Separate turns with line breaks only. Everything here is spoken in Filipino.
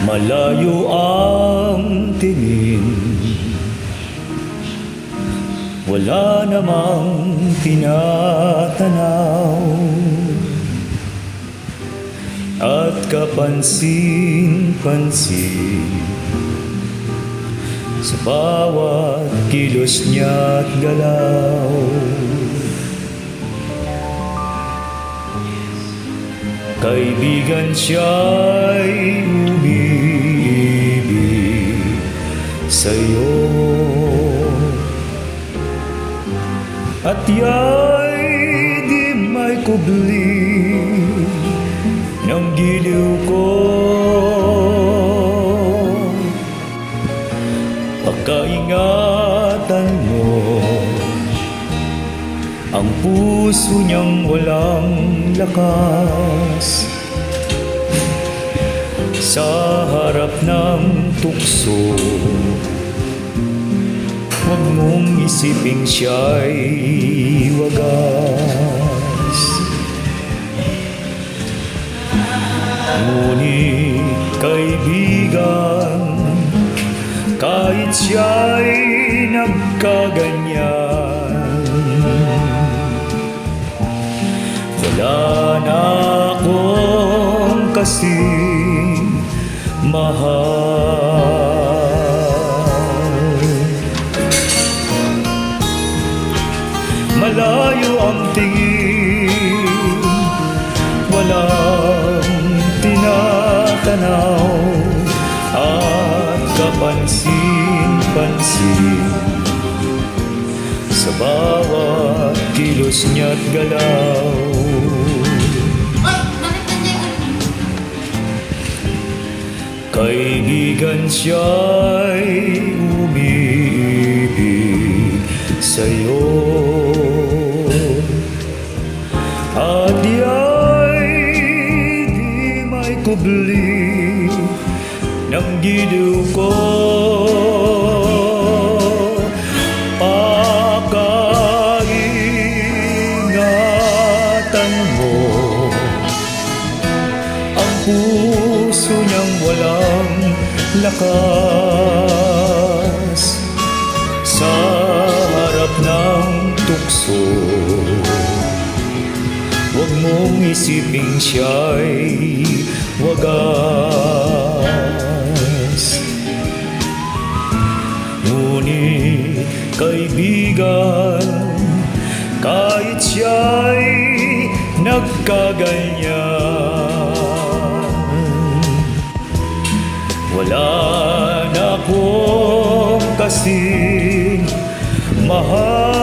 Malayo ang tingin, wala namang tinatanaw, at kapansin-pansin sa bawat kilos niya't galaw. Kaibigan siya'y umiibig sa'yo, at ya'y di may kubli ng giliw ko. Pagkaingatan mo ang puso niyang walang lakas, sa harap ng tukso huwag mong isiping siya'y wagas. Ngunit kaibigan, kahit siya'y nagkaganyan, wala na akong kasing mahal. Malayo ang tingin, walang tinatanaw, at kapansin-pansin sa bawat kilos niya't galaw. Kaibigan siya'y umiibig sa'yo, at ya'y di may kubli ng giliw ko. Pagkaingatan mo ang puso niyang walang lakas, sa harap ng tukso huwag mong isiping siya'y wagas. Ngunit kaibigan, kahit siya'y nagkaganyan, wala na akong kasing mahal.